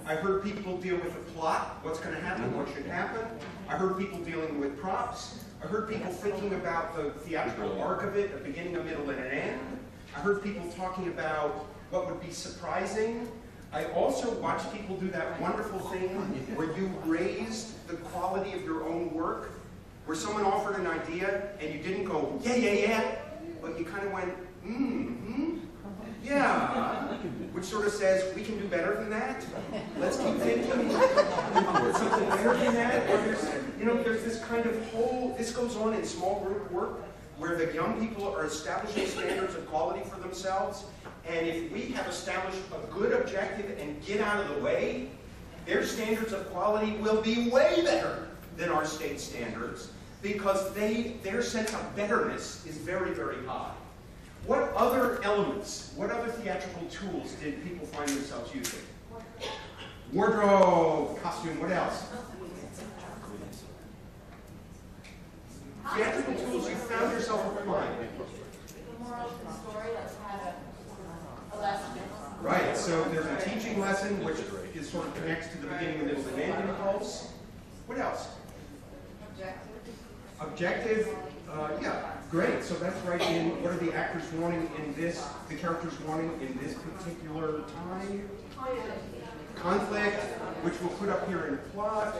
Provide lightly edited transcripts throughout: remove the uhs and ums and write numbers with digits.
I heard people deal with the plot, what's going to happen, what should happen. I heard people dealing with props. I heard people thinking about the theatrical arc of it, a beginning, a middle, and an end. I heard people talking about what would be surprising. I also watched people do that wonderful thing where you raised the quality of your own work, where someone offered an idea and you didn't go, yeah, yeah, yeah, but you kind of went, yeah, which sort of says, we can do better than that. Let's keep thinking. Something better than that. Or there's this kind of whole, this goes on in small group work, where the young people are establishing standards of quality for themselves. And if we have established a good objective and get out of the way, their standards of quality will be way better than our state standards, because their sense of betterness is very, very high. What other elements, what other theatrical tools did people find themselves using? Wardrobe, costume, what else? Theatrical tools you found yourself applying. The moral of the story, that's had a lesson. Right, so there's a teaching lesson which is sort of connects to the beginning of this end impulse. What else? Objective, yeah, great. So that's right in what are the actors wanting in this, the characters wanting in this particular time? Conflict, which we'll put up here in plot.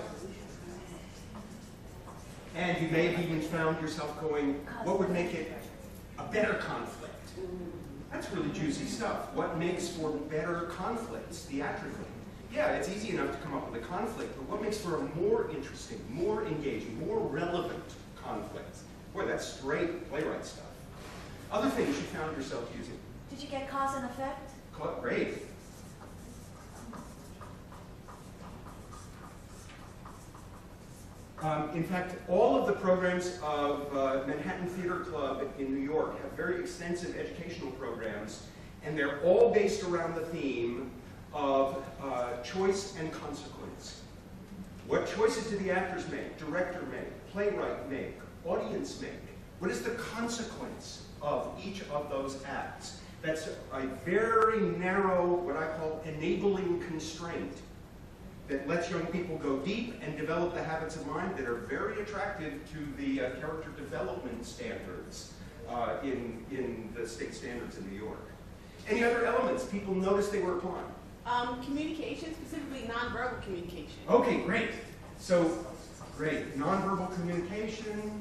And you may have even found yourself going, what would make it a better conflict? That's really juicy stuff. What makes for better conflicts theatrically? Yeah, it's easy enough to come up with a conflict, but what makes for a more interesting, more engaging, more relevant conflict? Boy, that's straight playwright stuff. Other things you found yourself using? Did you get cause and effect? Great. In fact, all of the programs of Manhattan Theater Club in New York have very extensive educational programs, and they're all based around the theme of choice and consequence. What choices do the actors make, director make, playwright make, audience make? What is the consequence of each of those acts? That's a very narrow, what I call enabling constraint, that lets young people go deep and develop the habits of mind that are very attractive to the character development standards in the state standards in New York. Any other elements people noticed they were applying? Communication, specifically nonverbal communication. Okay, great. So, great. Nonverbal communication.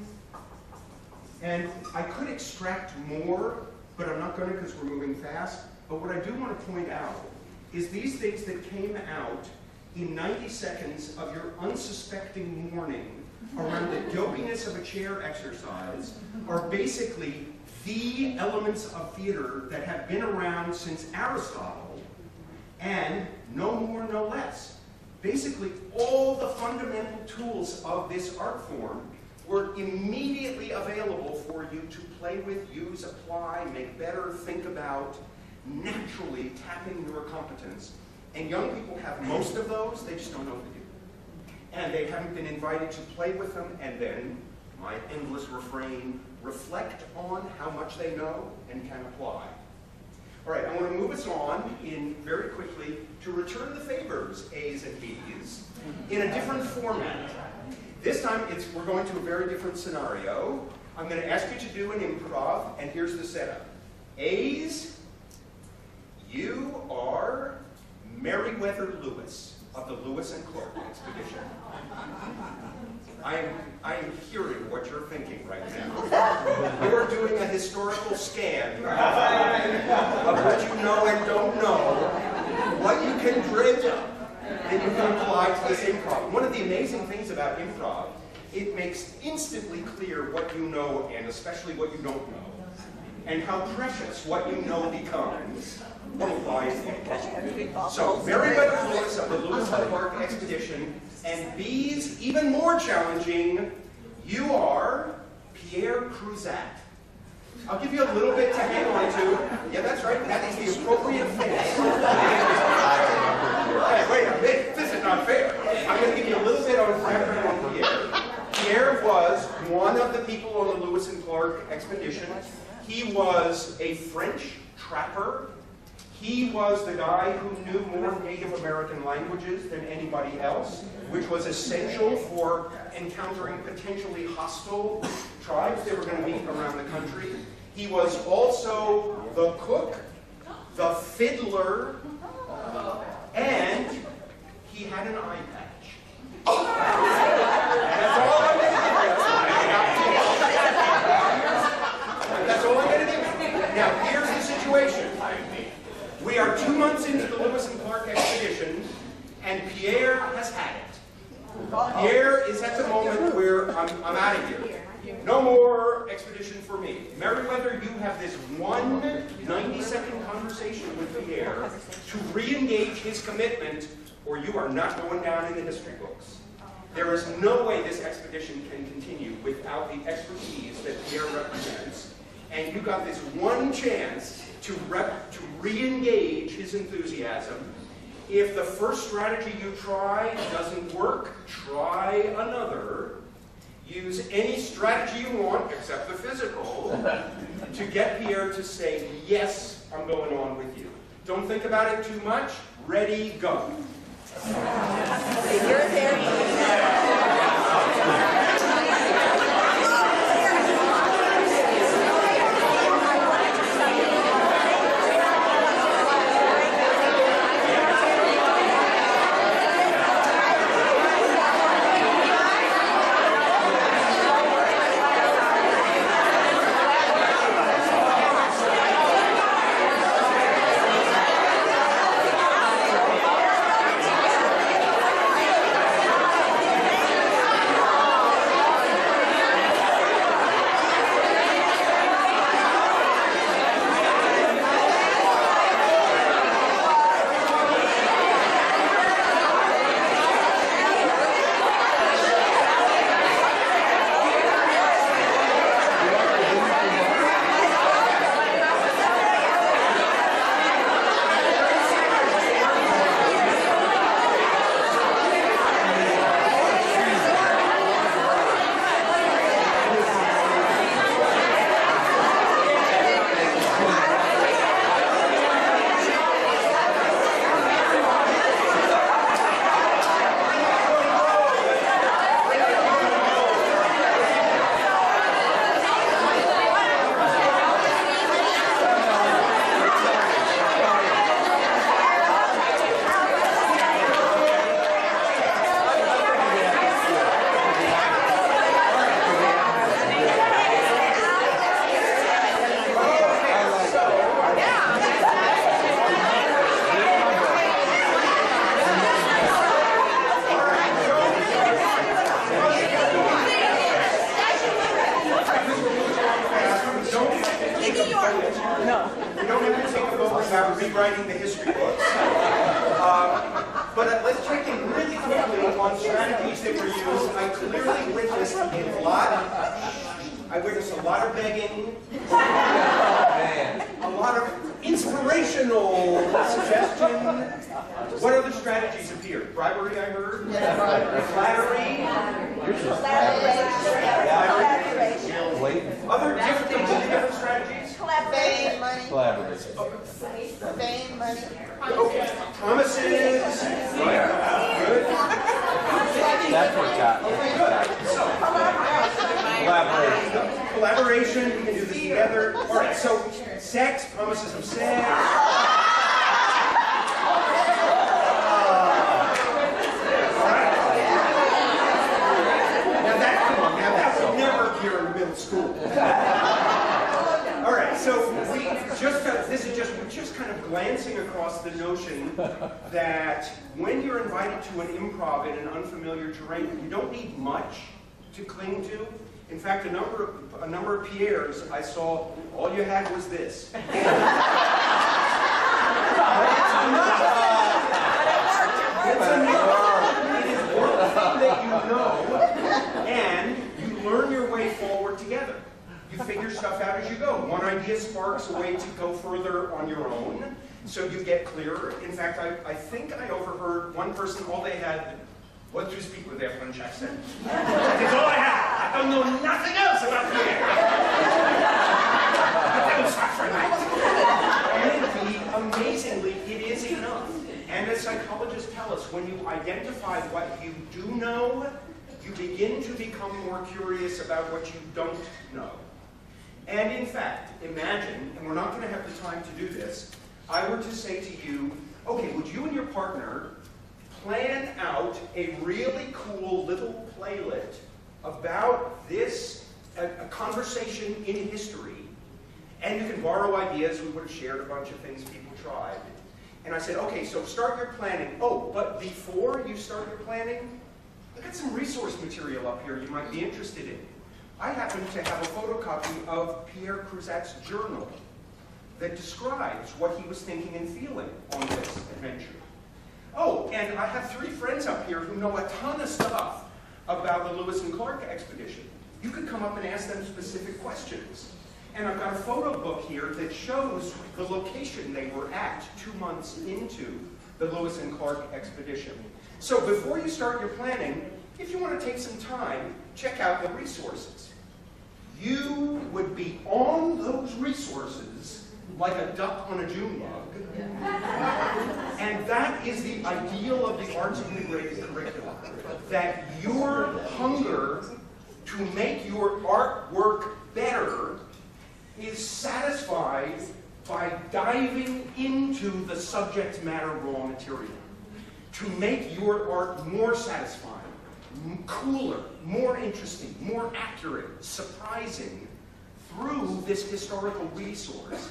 And I could extract more, but I'm not going to because we're moving fast. But what I do want to point out is these things that came out in 90 seconds of your unsuspecting morning around the dopiness of a chair exercise are basically the elements of theater that have been around since Aristotle, and no more, no less. Basically, all the fundamental tools of this art form were immediately available for you to play with, use, apply, make better, think about, naturally tapping your competence. And young people have most of those, they just don't know what to do. And they haven't been invited to play with them, and then, my endless refrain, reflect on how much they know and can apply. All right, I want to move us on very quickly to return the favors, A's and B's, in a different format. This time, we're going to a very different scenario. I'm going to ask you to do an improv, and here's the setup. A's, you are Meriwether Lewis of the Lewis and Clark expedition. I am hearing what you're thinking right now. You're doing a historical scan of what you know and don't know, what you can dredge up, and you can apply to this improv. One of the amazing things about improv, it makes instantly clear what you know and especially what you don't know, and how precious what you know becomes when applies to improv. So, Meriwether Lewis of the Lewis and Clark expedition, and B's even more challenging, you are Pierre Cruzat. I'll give you a little bit to hang on to. Yeah, that's right. That is the appropriate face. Hey, wait a minute. This is not fair. I'm going to give you a little bit on background on Pierre. Pierre was one of the people on the Lewis and Clark expedition. He was a French trapper. He was the guy who knew more Native American languages than anybody else, which was essential for encountering potentially hostile tribes that were going to meet around the country. He was also the cook, the fiddler, and he had an eye patch. That's all I'm going to do. That's all I'm going to do. Now, here's the situation. We are 2 months into the Lewis and Clark expedition, and Pierre has had it. Pierre is at the moment where I'm out of here. No more expedition for me. Meriwether, you have this one 90-second conversation with Pierre to re-engage his commitment, or you are not going down in the history books. There is no way this expedition can continue without the expertise that Pierre represents. And you got this one chance to re-engage his enthusiasm. If the first strategy you try doesn't work, try another. Use any strategy you want, except the physical, to get Pierre to say, yes, I'm going on with you. Don't think about it too much. Ready, go. Okay, you're there. Rewriting the history books. But let's check in really quickly on strategies that were used. I clearly witnessed a lot of begging, a lot of inspirational suggestion. What other strategies appeared? Bribery, I heard. Flattery. Other different strategies. Fame, money. Collaboration. Fame, money. Okay. Promises. Right. Good. That's what got me. Okay, good. So, Collaboration. collaboration, we can do this together. All right, so sex, promises of sex. That would never appear in middle school. All right, so we're just kind of glancing across the notion that when you're invited to an improv in an unfamiliar terrain, you don't need much to cling to. In fact, a number of Pierres I saw, all you had was this. It is one thing that you know, and you learn your way forward together. You figure stuff out as you go. One idea sparks a way to go further on your own, so you get clearer. In fact, I think I overheard one person, all they had was to speak with their French accent. That's all I have. I don't know nothing else about Pierre. But that was hot for a night. And the amazing it is enough. And as psychologists tell us, when you identify what you do know, you begin to become more curious about what you don't know. And in fact, imagine, and we're not going to have the time to do this, I were to say to you, okay, would you and your partner plan out a really cool little playlet about this, a conversation in history, and you can borrow ideas. We would have shared a bunch of things people tried. And I said, okay, so start your planning. Oh, but before you start your planning, I got some resource material up here you might be interested in. I happen to have a photocopy of Pierre Cruzat's journal that describes what he was thinking and feeling on this adventure. Oh, and I have 3 friends up here who know a ton of stuff about the Lewis and Clark expedition. You could come up and ask them specific questions. And I've got a photo book here that shows the location they were at 2 months into the Lewis and Clark expedition. So before you start your planning, if you want to take some time, check out the resources. You would be on those resources like a duck on a June bug. And that is the ideal of the arts integrated curriculum. That your hunger to make your artwork better is satisfied by diving into the subject matter raw material. To make your art more satisfying, cooler, more interesting, more accurate, surprising through this historical resource.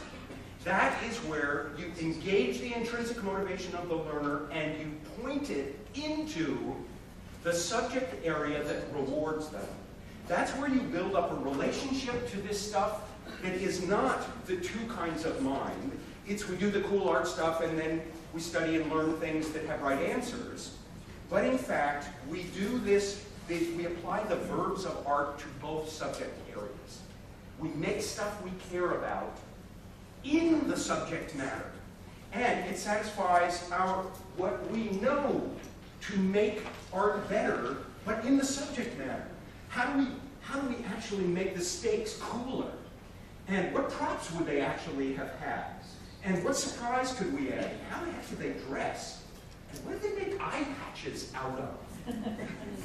That is where you engage the intrinsic motivation of the learner and you point it into the subject area that rewards them. That's where you build up a relationship to this stuff that is not the 2 kinds of mind. It's we do the cool art stuff and then we study and learn things that have right answers. But in fact, we do this, we apply the verbs of art to both subject areas. We make stuff we care about in the subject matter. And it satisfies our what we know to make art better, but in the subject matter. How do we actually make the stakes cooler? And what props would they actually have had? And what surprise could we add? How the heck did they dress? And what did they make eye patches out of?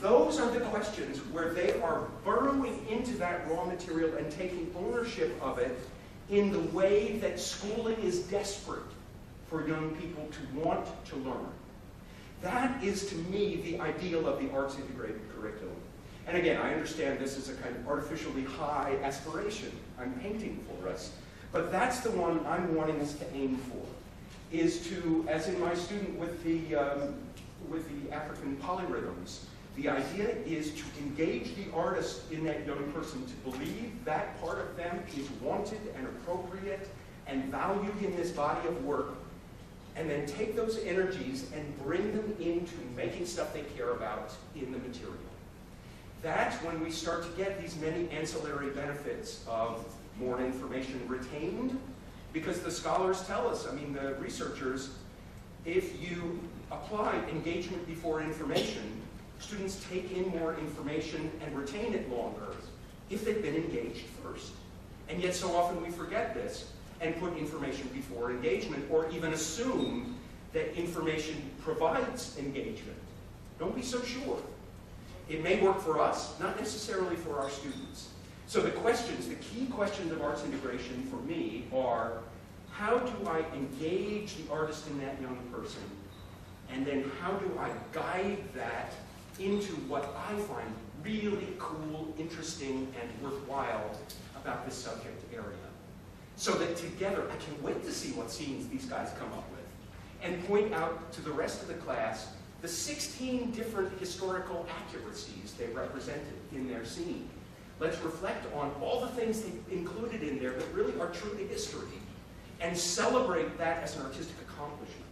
Those are the questions where they are burrowing into that raw material and taking ownership of it in the way that schooling is desperate for young people to want to learn. That is, to me, the ideal of the arts integrated curriculum. And again, I understand this is a kind of artificially high aspiration I'm painting for us, but that's the one I'm wanting us to aim for, is to, as in my student with the African polyrhythms, the idea is to engage the artist in that young person to believe that part of them is wanted and appropriate and valued in this body of work, and then take those energies and bring them into making stuff they care about in the material. That's when we start to get these many ancillary benefits of more information retained, because the scholars tell us, I mean the researchers, if you apply engagement before information, students take in more information and retain it longer if they've been engaged first. And yet so often we forget this and put information before engagement, or even assume that information provides engagement. Don't be so sure. It may work for us, not necessarily for our students. So the questions, the key questions of arts integration for me are, how do I engage the artist in that young person? And then how do I guide that into what I find really cool, interesting, and worthwhile about this subject area? So that together, I can wait to see what scenes these guys come up with, and point out to the rest of the class the 16 different historical accuracies they represented in their scene. Let's reflect on all the things they included in there that really are true to history, and celebrate that as an artistic accomplishment.